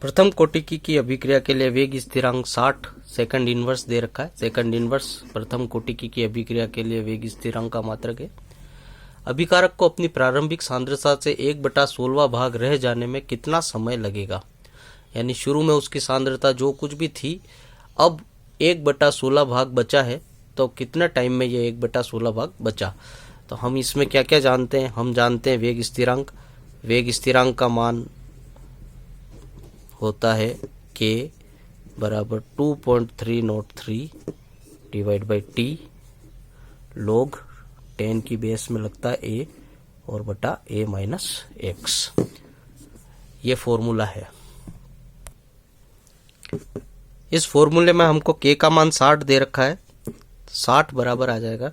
प्रथम कोटि की अभिक्रिया के लिए वेग स्थिरांक 60 सेकंड इनवर्स दे रखा है। सेकंड इनवर्स प्रथम कोटि की अभिक्रिया के लिए वेग स्थिरांक का मात्रक है। अभिकारक को अपनी प्रारंभिक सांद्रता से 1/16 भाग रह जाने में कितना समय लगेगा। यानी शुरू में उसकी सांद्रता जो कुछ भी थी, अब 1/16 भाग बचा है, तो कितना टाइम में ये 1/16 भाग बचा। तो हम इसमें क्या क्या जानते हैं। हम जानते हैं वेग स्थिरांक। वेग स्थिरांक का मान होता है k बराबर 2.303 डिवाइड बाई टी log 10 की बेस में लगता है a और बटा a माइनस एक्स। ये फॉर्मूला है। इस फॉर्मूले में हमको k का मान 60 दे रखा है। 60 बराबर आ जाएगा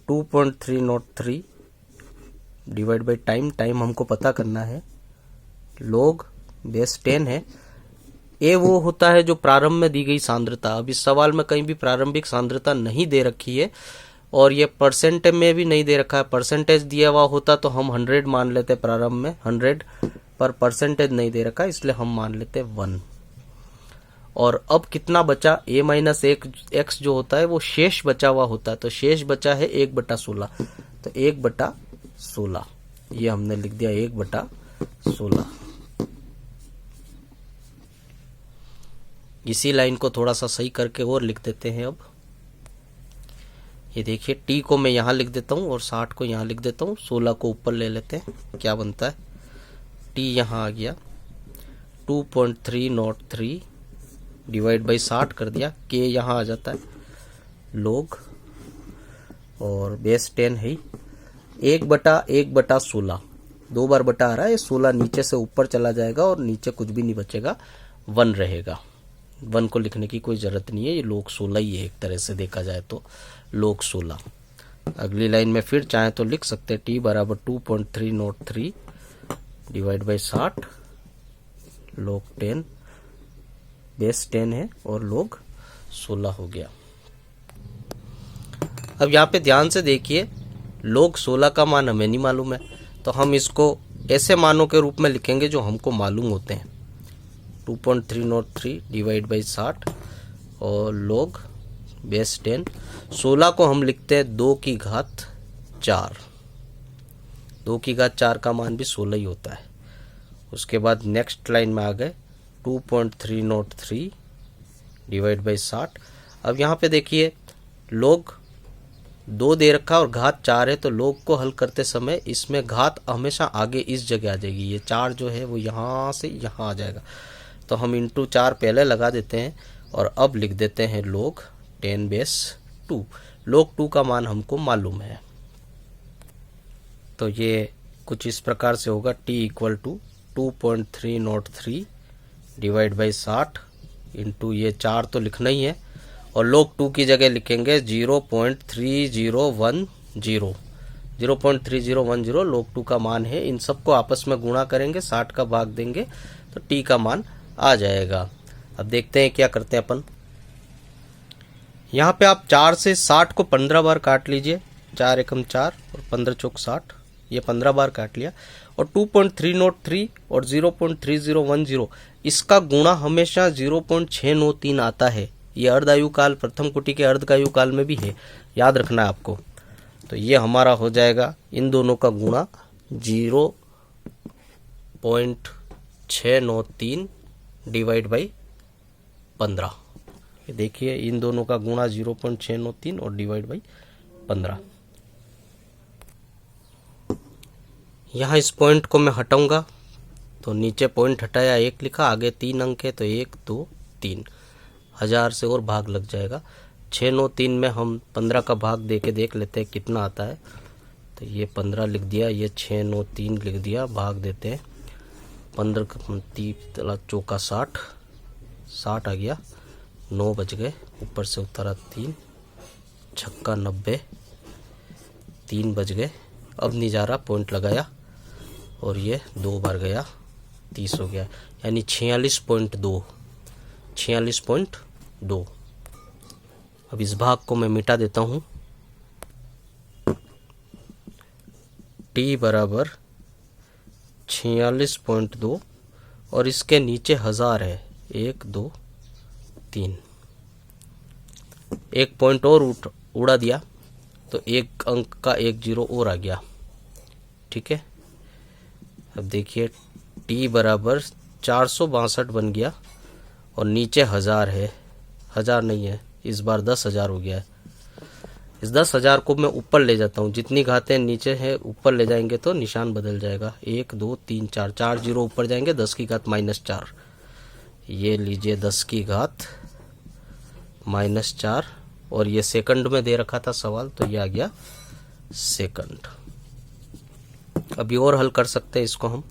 2.303 डिवाइड बाई टाइम हमको पता करना है, log बेस 10 है। ए वो होता है जो प्रारंभ में दी गई सांद्रता। अब इस सवाल में कहीं भी प्रारंभिक सांद्रता नहीं दे रखी है और ये परसेंट में भी नहीं दे रखा है। परसेंटेज दिया हुआ होता तो हम 100 मान लेते प्रारंभ में 100, पर परसेंटेज नहीं दे रखा इसलिए हम मान लेते 1। और अब कितना बचा, a माइनस एक्स जो होता है वो शेष बचा हुआ होता है, तो शेष बचा है 1/16। तो 1/16 ये हमने लिख दिया 1/16। इसी लाइन को थोड़ा सा सही करके और लिख देते हैं। अब ये देखिए t को मैं यहाँ लिख देता हूँ और 60 को यहाँ लिख देता हूँ। 16 को ऊपर ले लेते हैं, क्या बनता है, t यहाँ आ गया 2.303 डिवाइड बाई 60 कर दिया, k यहाँ आ जाता है log और बेस 10 है 1/1/16। 2 बार बटा आ रहा है, 16 नीचे से ऊपर चला जाएगा और नीचे कुछ भी नहीं बचेगा, 1 रहेगा। 1 को लिखने की कोई जरूरत नहीं है, ये log 16 ही है एक तरह से देखा जाए तो log 16। अगली लाइन में फिर चाहे तो लिख सकते हैं t बराबर 2.303 डिवाइड बाई 60 log 10 बेस 10 है और log 16 हो गया। अब यहाँ पे ध्यान से देखिए, log 16 का मान हमें नहीं मालूम है, तो हम इसको ऐसे मानों के रूप में लिखेंगे जो हमको मालूम होते हैं। 2.303 डिवाइड बाई 60 और log बेस 10। 16 को हम लिखते हैं 2 की घात 4। 2 की घात 4 का मान भी 16 ही होता है। उसके बाद नेक्स्ट लाइन में आ गए 2.303 डिवाइड बाई 60। अब यहाँ पे देखिए log 2 दे रखा और घात 4 है, तो log को हल करते समय इसमें घात हमेशा आगे इस जगह आ जाएगी। ये 4 जो है वो यहाँ से यहाँ आ जाएगा, तो हम इंटू 4 पहले लगा देते हैं और अब लिख देते हैं log 10 बेस 2। log 2 का मान हमको मालूम है, तो ये कुछ इस प्रकार से होगा t equal to 2.303 divide by 60 into ये 4 तो लिखना ही है और log 2 की जगह लिखेंगे 0.3010। 0.3010 log 2 का मान है। इन सबको आपस में गुणा करेंगे, 60 का भाग देंगे तो t का मान आ जाएगा। अब देखते हैं क्या करते हैं अपन। यहाँ पे आप 4 से 60 को 15 बार काट लीजिए। 4 एकम 4 और 15 चौक 60, ये 15 बार काट लिया। और 2.303 और 0.3010 इसका गुणा हमेशा 0.693 आता है। ये अर्धायु काल प्रथम कोटि के अर्धआयु काल में भी है, याद रखना है आपको। तो ये हमारा हो जाएगा इन दोनों का गुणा 0.693 डिवाइड बाई 15। देखिए इन दोनों का गुणा 0.693 और डिवाइड बाई 15। यहाँ इस पॉइंट को मैं हटाऊंगा, तो नीचे पॉइंट हटाया 1 लिखा, आगे 3 अंक है तो 1 2 3, 1000 से और भाग लग जाएगा। 693 में हम 15 का भाग दे के देख लेते हैं कितना आता है। तो ये 15 लिख दिया, ये 693 लिख दिया, भाग देते हैं। 15 का 3 चौका 60, 60 आ गया, 9 बच गए, ऊपर से उतारा 3, छक्का 90, 3 बच गए। अब नहीं जा रहा, पॉइंट लगाया और ये 2 बार गया, 30 हो गया, यानी 46.2। 46.2। अब इस भाग को मैं मिटा देता हूँ। t बराबर 46.2 और इसके नीचे 1000 है, 1 2 3, एक पॉइंट और उड़ा दिया तो एक अंक का एक जीरो और आ गया। ठीक है, अब देखिए t बराबर 462 बन गया और नीचे 1000 है, 1000 नहीं है, इस बार 10,000 हो गया है। इस 10,000 को मैं ऊपर ले जाता हूँ, जितनी घातें नीचे है ऊपर ले जाएंगे तो निशान बदल जाएगा। 1 2 3 4, 4 जीरो ऊपर जाएंगे, 10 की घात -4। ये लीजिए 10 की घात -4, और ये सेकंड में दे रखा था सवाल, तो ये आ गया सेकंड। अभी और हल कर सकते हैं इसको हम।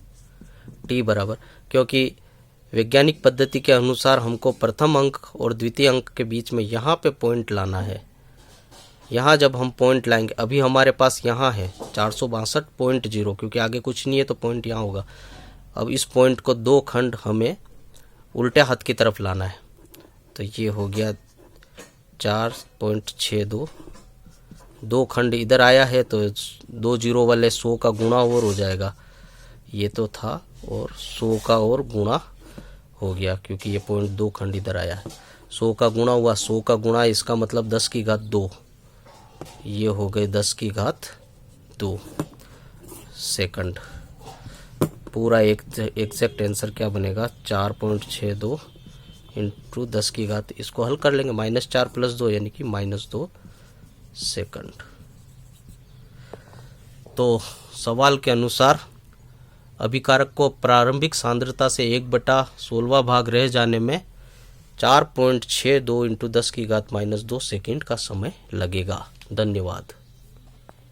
t बराबर, क्योंकि वैज्ञानिक पद्धति के अनुसार हमको प्रथम अंक और द्वितीय अंक के बीच में यहाँ पे पॉइंट लाना है। यहाँ जब हम पॉइंट लाएंगे, अभी हमारे पास यहाँ है 462.0, क्योंकि आगे कुछ नहीं है तो पॉइंट यहाँ होगा। अब इस पॉइंट को 2 खंड हमें उल्टे हाथ की तरफ लाना है, तो ये हो गया 4.62। 2 खंड इधर आया है तो 2 जीरो वाले 100 का गुणा और हो जाएगा, ये तो था, और 100 का और गुणा हो गया, क्योंकि ये पॉइंट 2 खंड इधर आया है। 100 का गुणा हुआ, 100 का गुणा, इसका मतलब 10 की घात 2, ये हो गए 10 की घात 2 सेकंड। पूरा एग्जैक्ट आंसर क्या बनेगा, 4.62 इंटू 10 की घात, इसको हल कर लेंगे, -4 + 2 यानी कि -2 सेकंड। तो सवाल के अनुसार अभिकारक को प्रारंभिक सांद्रता से 1/16 भाग रह जाने में 4.62 इंटू 10 की घात -2 सेकंड का समय लगेगा। धन्यवाद।